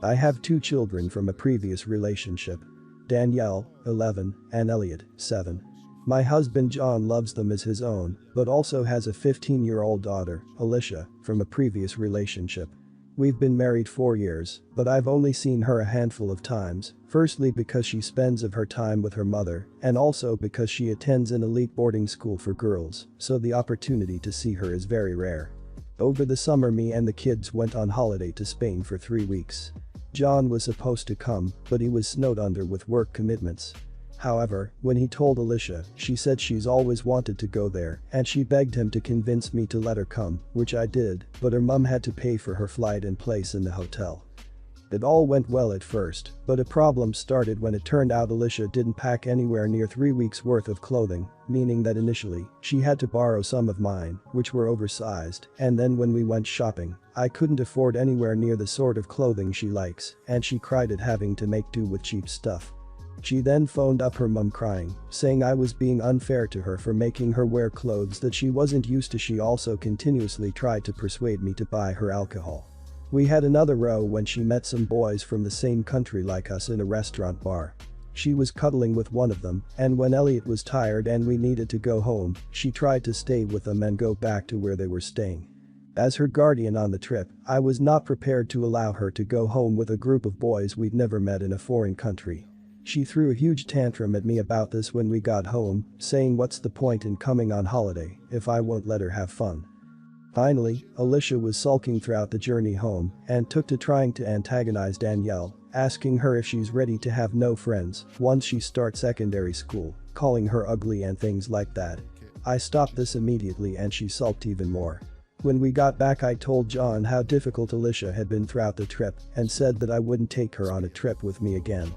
I have two children from a previous relationship. Danielle, 11, and Elliot, 7. My husband John loves them as his own, but also has a 15-year-old daughter, Alicia, from a previous relationship. We've been married 4 years, but I've only seen her a handful of times, firstly because she spends of her time with her mother, and also because she attends an elite boarding school for girls, so the opportunity to see her is very rare. Over the summer me and the kids went on holiday to Spain for 3 weeks. John was supposed to come, but he was snowed under with work commitments. However, when he told Alicia, she said she's always wanted to go there, and she begged him to convince me to let her come, which I did, but her mum had to pay for her flight and place in the hotel. It all went well at first, but a problem started when it turned out Alicia didn't pack anywhere near 3 weeks worth of clothing, meaning that initially, she had to borrow some of mine, which were oversized, and then when we went shopping, I couldn't afford anywhere near the sort of clothing she likes, and she cried at having to make do with cheap stuff. She then phoned up her mum crying, saying I was being unfair to her for making her wear clothes that she wasn't used to. She also continuously tried to persuade me to buy her alcohol. We had another row when she met some boys from the same country like us in a restaurant bar. She was cuddling with one of them, and when Elliot was tired and we needed to go home, she tried to stay with them and go back to where they were staying. As her guardian on the trip, I was not prepared to allow her to go home with a group of boys we'd never met in a foreign country. She threw a huge tantrum at me about this when we got home, saying what's the point in coming on holiday if I won't let her have fun. Finally, Alicia was sulking throughout the journey home and took to trying to antagonize Danielle, asking her if she's ready to have no friends once she starts secondary school, calling her ugly and things like that. I stopped this immediately and she sulked even more. When we got back I told John how difficult Alicia had been throughout the trip and said that I wouldn't take her on a trip with me again.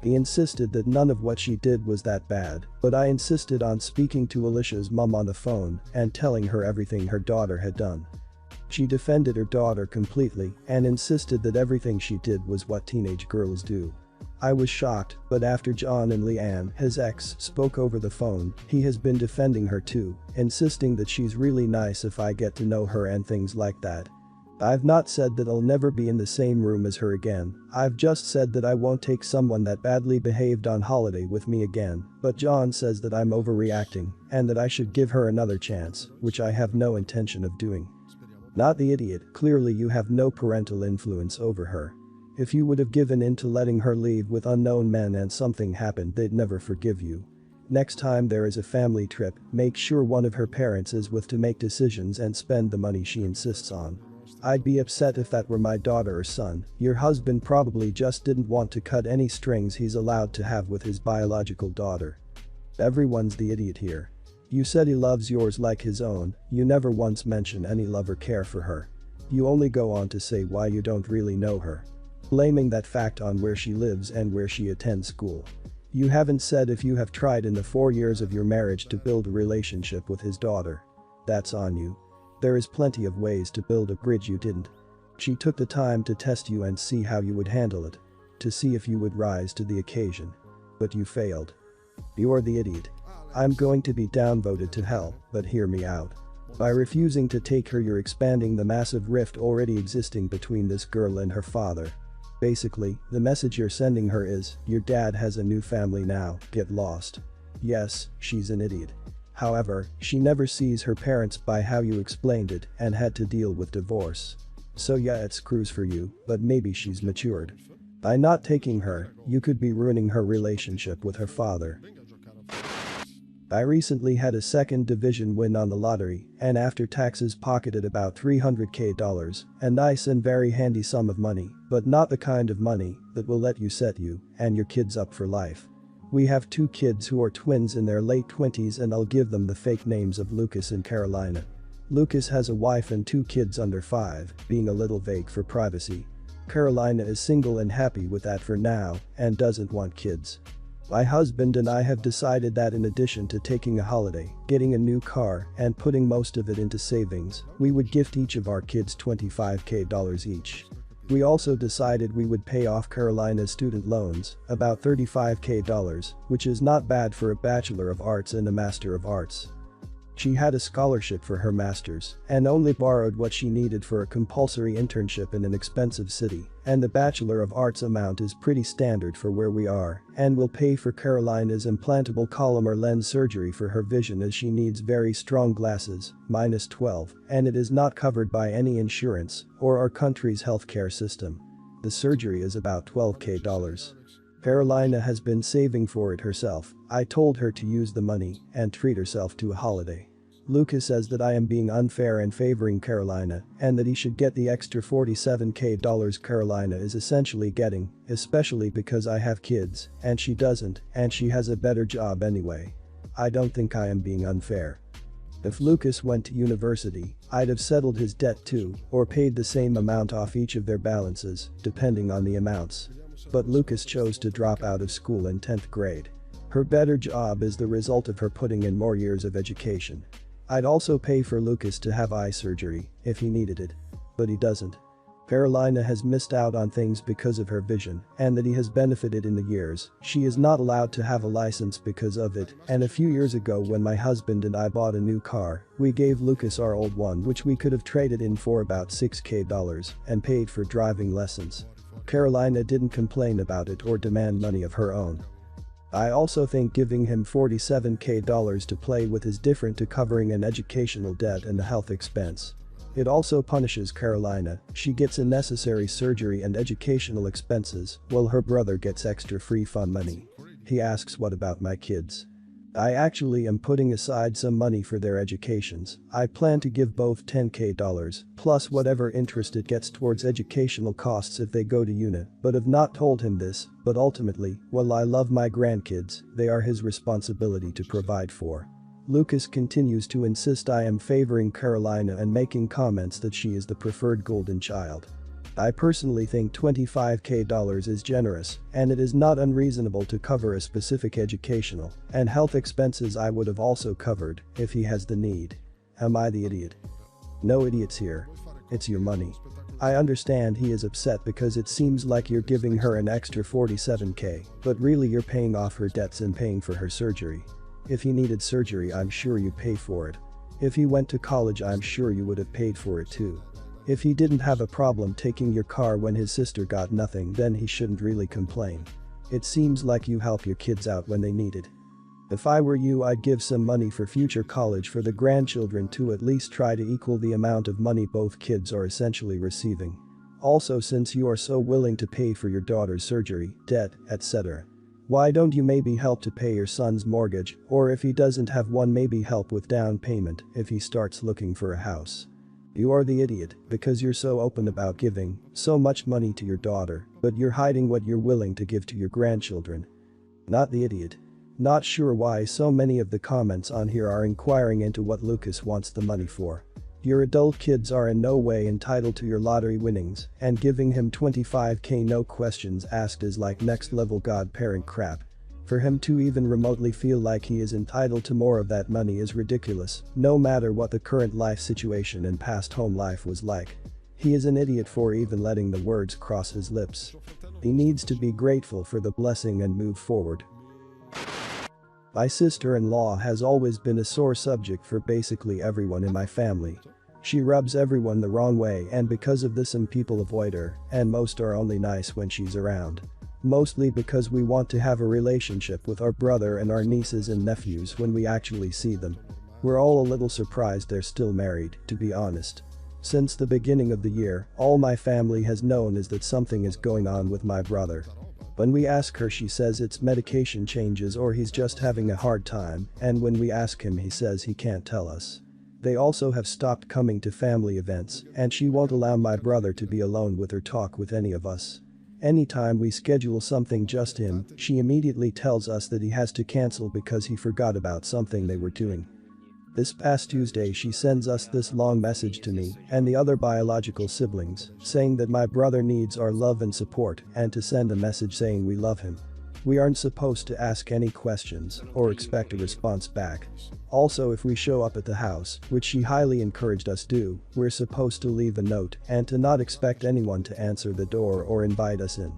He insisted that none of what she did was that bad, but I insisted on speaking to Alicia's mum on the phone and telling her everything her daughter had done. She defended her daughter completely and insisted that everything she did was what teenage girls do. I was shocked, but after John and Leanne, his ex, spoke over the phone, he has been defending her too, insisting that she's really nice if I get to know her and things like that. I've not said that I'll never be in the same room as her again, I've just said that I won't take someone that badly behaved on holiday with me again, but John says that I'm overreacting and that I should give her another chance, which I have no intention of doing. Not the idiot, clearly you have no parental influence over her. If you would have given in to letting her leave with unknown men and something happened they'd never forgive you. Next time there is a family trip, make sure one of her parents is with to make decisions and spend the money she insists on. I'd be upset if that were my daughter or son. Your husband probably just didn't want to cut any strings he's allowed to have with his biological daughter. Everyone's the idiot here. You said he loves yours like his own, you never once mention any love or care for her. You only go on to say why you don't really know her. Blaming that fact on where she lives and where she attends school. You haven't said if you have tried in the 4 years of your marriage to build a relationship with his daughter. That's on you. There is plenty of ways to build a bridge you didn't. She took the time to test you and see how you would handle it. To see if you would rise to the occasion. But you failed. You're the idiot. I'm going to be downvoted to hell, but hear me out. By refusing to take her you're expanding the massive rift already existing between this girl and her father. Basically, the message you're sending her is, your dad has a new family now, get lost. Yes, she's an idiot. However, she never sees her parents by how you explained it and had to deal with divorce. So yeah, it screws for you, but maybe she's matured. By not taking her, you could be ruining her relationship with her father. I recently had a second division win on the lottery and after taxes pocketed about $300k, a nice and very handy sum of money, but not the kind of money that will let you set you and your kids up for life. We have 2 kids who are twins in their late 20s and I'll give them the fake names of Lucas and Carolina. Lucas has a wife and 2 kids under 5, being a little vague for privacy. Carolina is single and happy with that for now and doesn't want kids. My husband and I have decided that in addition to taking a holiday, getting a new car, and putting most of it into savings, we would gift each of our kids $25k each. We also decided we would pay off Carolina's student loans, about $35k, which is not bad for a Bachelor of Arts and a Master of Arts. She had a scholarship for her master's and only borrowed what she needed for a compulsory internship in an expensive city, and the Bachelor of Arts amount is pretty standard for where we are and will pay for Carolina's implantable Collamer lens surgery for her vision as she needs very strong glasses, -12, and it is not covered by any insurance or our country's healthcare system. The surgery is about $12,000. Carolina has been saving for it herself. I told her to use the money and treat herself to a holiday. Lucas says that I am being unfair and favoring Carolina and that he should get the extra $47,000 Carolina is essentially getting, especially because I have kids and she doesn't and she has a better job anyway. I don't think I am being unfair. If Lucas went to university, I'd have settled his debt too or paid the same amount off each of their balances, depending on the amounts. But Lucas chose to drop out of school in 10th grade. Her better job is the result of her putting in more years of education. I'd also pay for Lucas to have eye surgery if he needed it. But he doesn't. Carolina has missed out on things because of her vision and that he has benefited in the years. She is not allowed to have a license because of it, and a few years ago when my husband and I bought a new car, we gave Lucas our old one which we could have traded in for about $6,000 and paid for driving lessons. Carolina didn't complain about it or demand money of her own. I also think giving him $47,000 to play with is different to covering an educational debt and a health expense. It also punishes Carolina. She gets unnecessary surgery and educational expenses while her brother gets extra free fun money. He asks what about my kids? I actually am putting aside some money for their educations. I plan to give both $10,000 plus whatever interest it gets towards educational costs if they go to uni, but have not told him this, but ultimately, while I love my grandkids, they are his responsibility to provide for. Lucas continues to insist I am favoring Carolina and making comments that she is the preferred golden child. I personally think $25,000 is generous, and it is not unreasonable to cover a specific educational and health expenses I would have also covered if he has the need. Am I the idiot? No idiots here. It's your money. I understand he is upset because it seems like you're giving her an extra $47K, but really you're paying off her debts and paying for her surgery. If he needed surgery, I'm sure you'd pay for it. If he went to college, I'm sure you would have paid for it too. If he didn't have a problem taking your car when his sister got nothing, then he shouldn't really complain. It seems like you help your kids out when they need it. If I were you, I'd give some money for future college for the grandchildren to at least try to equal the amount of money both kids are essentially receiving. Also, since you are so willing to pay for your daughter's surgery, debt, etc., why don't you maybe help to pay your son's mortgage, or if he doesn't have one, maybe help with down payment if he starts looking for a house? You are the idiot because you're so open about giving so much money to your daughter, but you're hiding what you're willing to give to your grandchildren. Not the idiot. Not sure why so many of the comments on here are inquiring into what Lucas wants the money for. Your adult kids are in no way entitled to your lottery winnings, and giving him $25K no questions asked is like next level godparent crap. For him to even remotely feel like he is entitled to more of that money is ridiculous, no matter what the current life situation and past home life was like. He is an idiot for even letting the words cross his lips. He needs to be grateful for the blessing and move forward. My sister-in-law has always been a sore subject for basically everyone in my family. She rubs everyone the wrong way, and because of this some people avoid her, and most are only nice when she's around. Mostly because we want to have a relationship with our brother and our nieces and nephews when we actually see them. We're all a little surprised they're still married, to be honest. Since the beginning of the year, all my family has known is that something is going on with my brother. When we ask her, she says it's medication changes or he's just having a hard time, and when we ask him, he says he can't tell us. They also have stopped coming to family events, and she won't allow my brother to be alone with or talk with any of us. Anytime we schedule something just him, she immediately tells us that he has to cancel because he forgot about something they were doing. This past Tuesday she sends us this long message to me and the other biological siblings, saying that my brother needs our love and support and to send a message saying we love him. We aren't supposed to ask any questions or expect a response back. Also, if we show up at the house, which she highly encouraged us do, we're supposed to leave a note and to not expect anyone to answer the door or invite us in.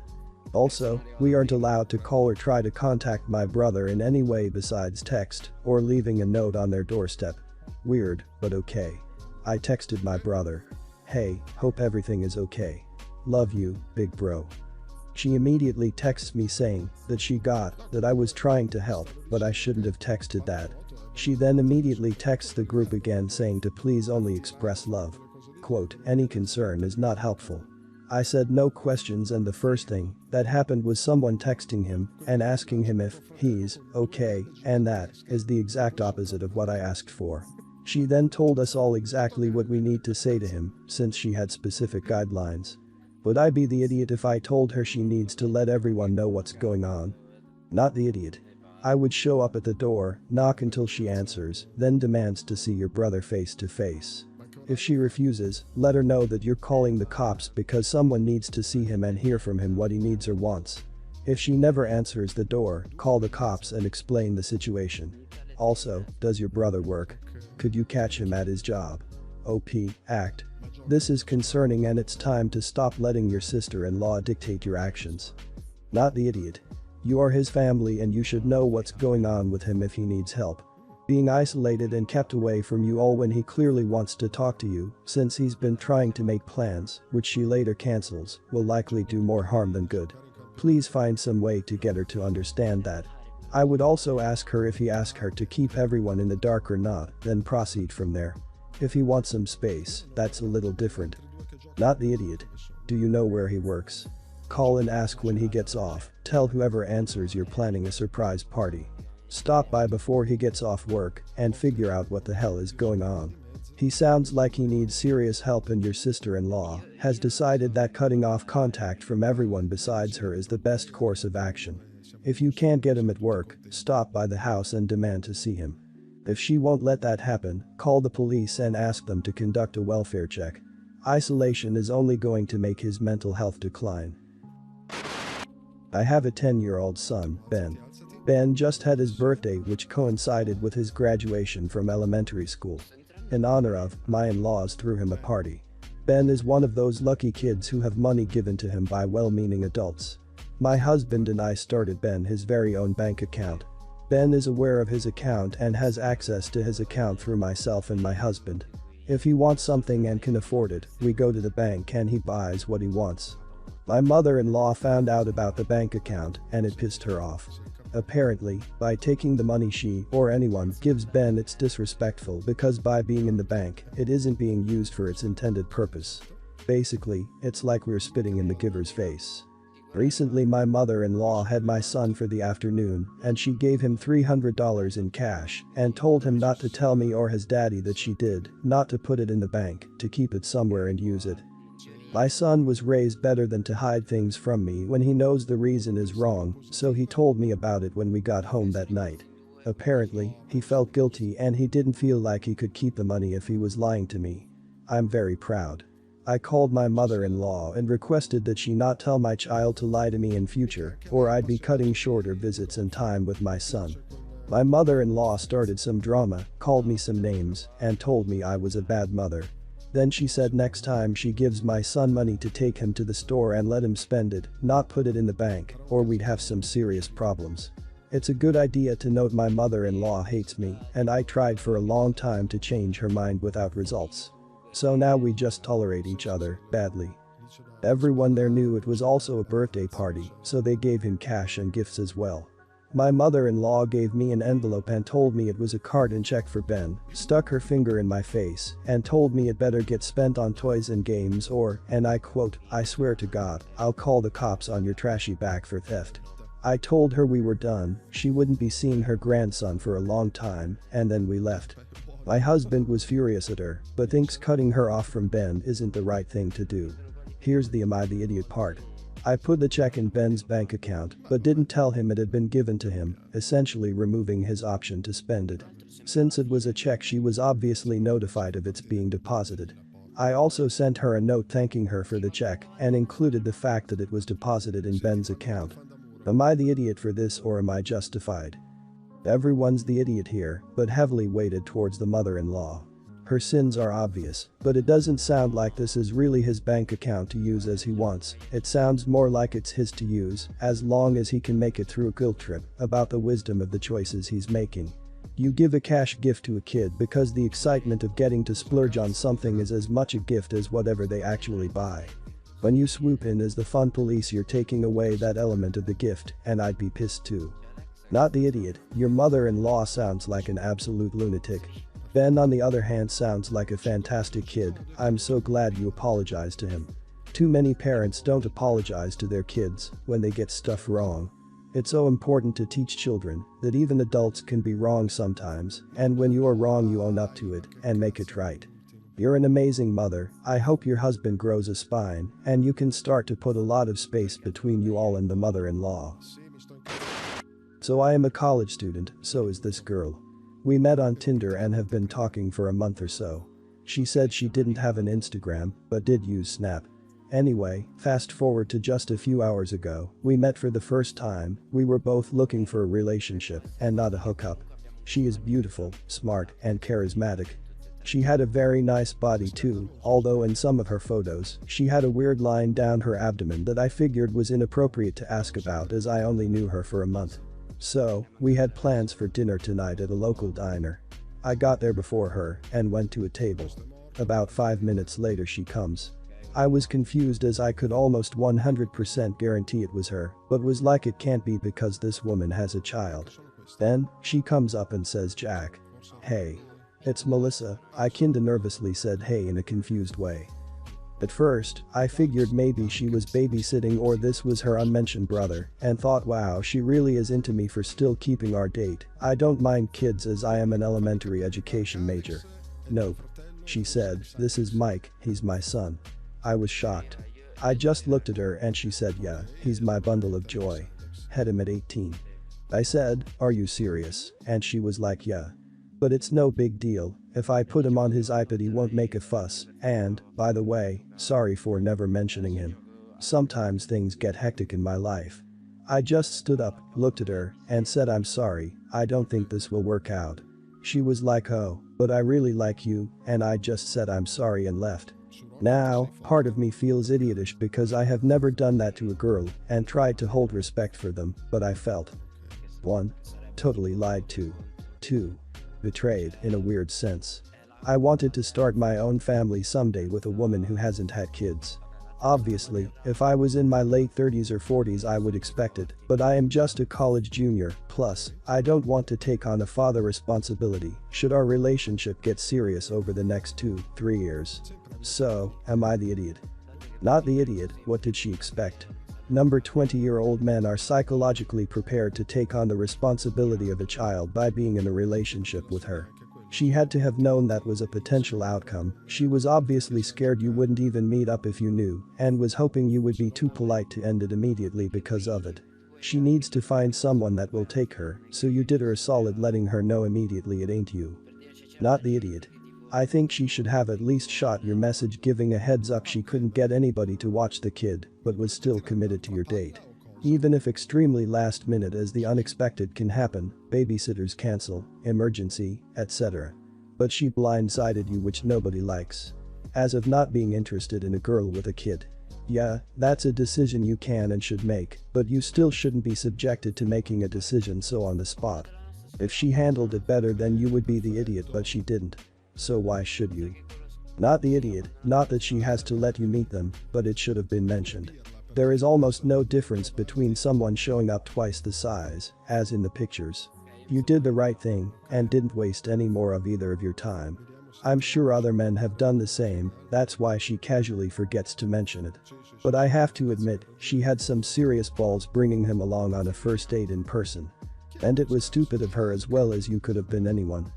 Also, we aren't allowed to call or try to contact my brother in any way besides text or leaving a note on their doorstep. Weird, but okay. I texted my brother. Hey, hope everything is okay. Love you, big bro. She immediately texts me saying that she got that I was trying to help, but I shouldn't have texted that. She then immediately texts the group again saying to please only express love. Quote, any concern is not helpful. I said no questions, and the first thing that happened was someone texting him and asking him if he's okay, and that is the exact opposite of what I asked for. She then told us all exactly what we need to say to him since she had specific guidelines. Would I be the idiot if I told her she needs to let everyone know what's going on? Not the idiot. I would show up at the door, knock until she answers, then demands to see your brother face to face. If she refuses, let her know that you're calling the cops because someone needs to see him and hear from him what he needs or wants. If she never answers the door, call the cops and explain the situation. Also, does your brother work? Could you catch him at his job? OP, act. This is concerning and it's time to stop letting your sister-in-law dictate your actions. Not the idiot. You are his family and you should know what's going on with him if he needs help. Being isolated and kept away from you all when he clearly wants to talk to you, since he's been trying to make plans, which she later cancels, will likely do more harm than good. Please find some way to get her to understand that. I would also ask her if he asks her to keep everyone in the dark or not, then proceed from there. If he wants some space, that's a little different. Not the idiot. Do you know where he works? Call and ask when he gets off. Tell whoever answers you're planning a surprise party. Stop by before he gets off work and figure out what the hell is going on. He sounds like he needs serious help and your sister-in-law has decided that cutting off contact from everyone besides her is the best course of action. If you can't get him at work, stop by the house and demand to see him. If she won't let that happen, call the police and ask them to conduct a welfare check. Isolation is only going to make his mental health decline. I have a 10-year-old son, Ben. Ben just had his birthday, which coincided with his graduation from elementary school. In honor of, my in-laws threw him a party. Ben is one of those lucky kids who have money given to him by well-meaning adults. My husband and I started Ben his very own bank account. Ben is aware of his account and has access to his account through myself and my husband. If he wants something and can afford it, we go to the bank and he buys what he wants. My mother-in-law found out about the bank account and it pissed her off. Apparently, by taking the money she or anyone gives Ben, it's disrespectful because by being in the bank, it isn't being used for its intended purpose. Basically, it's like we're spitting in the giver's face. Recently my mother-in-law had my son for the afternoon and she gave him $300 in cash and told him not to tell me or his daddy that she did, not to put it in the bank, to keep it somewhere and use it. My son was raised better than to hide things from me when he knows the reason is wrong, so he told me about it when we got home that night. Apparently, he felt guilty and he didn't feel like he could keep the money if he was lying to me. I'm very proud. I called my mother-in-law and requested that she not tell my child to lie to me in future, or I'd be cutting shorter visits and time with my son. My mother-in-law started some drama, called me some names, and told me I was a bad mother. Then she said next time she gives my son money to take him to the store and let him spend it, not put it in the bank, or we'd have some serious problems. It's a good idea to note my mother-in-law hates me, and I tried for a long time to change her mind without results. So now we just tolerate each other, badly. Everyone there knew it was also a birthday party, so they gave him cash and gifts as well. My mother-in-law gave me an envelope and told me it was a card and check for Ben, stuck her finger in my face, and told me it better get spent on toys and games or, and I quote, I swear to God, I'll call the cops on your trashy back for theft. I told her we were done, she wouldn't be seeing her grandson for a long time, and then we left. My husband was furious at her, but thinks cutting her off from Ben isn't the right thing to do. Here's the am I the idiot part. I put the check in Ben's bank account but didn't tell him it had been given to him, essentially removing his option to spend it. Since it was a check, she was obviously notified of its being deposited. I also sent her a note thanking her for the check and included the fact that it was deposited in Ben's account. Am I the idiot for this or am I justified? Everyone's the idiot here, but heavily weighted towards the mother-in-law. Her sins are obvious, but it doesn't sound like this is really his bank account to use as he wants. It sounds more like it's his to use, as long as he can make it through a guilt trip about the wisdom of the choices he's making. You give a cash gift to a kid because the excitement of getting to splurge on something is as much a gift as whatever they actually buy. When you swoop in as the fun police, you're taking away that element of the gift, and I'd be pissed too. Not the idiot, your mother-in-law sounds like an absolute lunatic. Ben on the other hand sounds like a fantastic kid. I'm so glad you apologized to him. Too many parents don't apologize to their kids when they get stuff wrong. It's so important to teach children that even adults can be wrong sometimes, and when you are wrong you own up to it and make it right. You're an amazing mother. I hope your husband grows a spine and you can start to put a lot of space between you all and the mother-in-law. So I am a college student, so is this girl. We met on Tinder and have been talking for a month or so. She said she didn't have an Instagram, but did use Snap. Anyway, fast forward to just a few hours ago, we met for the first time. We were both looking for a relationship and not a hookup. She is beautiful, smart, and charismatic. She had a very nice body too, although in some of her photos, she had a weird line down her abdomen that I figured was inappropriate to ask about as I only knew her for a month. So, we had plans for dinner tonight at a local diner. I got there before her and went to a table. About 5 minutes later she comes. I was confused as I could almost 100% guarantee it was her, but was like it can't be because this woman has a child. Then, she comes up and says, "Jack. Hey. It's Melissa." I kinda nervously said hey in a confused way. At first, I figured maybe she was babysitting or this was her unmentioned brother, and thought wow she really is into me for still keeping our date. I don't mind kids as I am an elementary education major. "Nope." She said, "This is Mike, he's my son." I was shocked. I just looked at her and she said, "Yeah, he's my bundle of joy. Had him at 18. I said, "Are you serious?" And she was like, "Yeah. But it's no big deal, if I put him on his iPad he won't make a fuss, and, by the way, sorry for never mentioning him. Sometimes things get hectic in my life." I just stood up, looked at her, and said I'm sorry, I don't think this will work out. She was like oh, but I really like you, and I just said I'm sorry and left. Now, part of me feels idiotish because I have never done that to a girl and tried to hold respect for them, but I felt 1. Totally lied to. 2. Betrayed in a weird sense. I wanted to start my own family someday with a woman who hasn't had kids. Obviously, if I was in my late 30s or 40s I would expect it, but I am just a college junior, plus, I don't want to take on a father responsibility should our relationship get serious over the next 2-3 years. So, am I the idiot? Not the idiot, what did she expect? Number 20-year-old men are psychologically prepared to take on the responsibility of a child by being in a relationship with her. She had to have known that was a potential outcome. She was obviously scared you wouldn't even meet up if you knew, and was hoping you would be too polite to end it immediately because of it. She needs to find someone that will take her, so you did her a solid letting her know immediately it ain't you. Not the idiot. I think she should have at least shot your message giving a heads up she couldn't get anybody to watch the kid, but was still committed to your date. Even if extremely last minute as the unexpected can happen, babysitters cancel, emergency, etc. But she blindsided you which nobody likes. As of not being interested in a girl with a kid. Yeah, that's a decision you can and should make, but you still shouldn't be subjected to making a decision so on the spot. If she handled it better then you would be the idiot but she didn't. So why should you? Not the idiot, not that she has to let you meet them, but it should have been mentioned. There is almost no difference between someone showing up twice the size, as in the pictures. You did the right thing and didn't waste any more of either of your time. I'm sure other men have done the same, that's why she casually forgets to mention it. But I have to admit, she had some serious balls bringing him along on a first date in person. And it was stupid of her as well as you could have been anyone.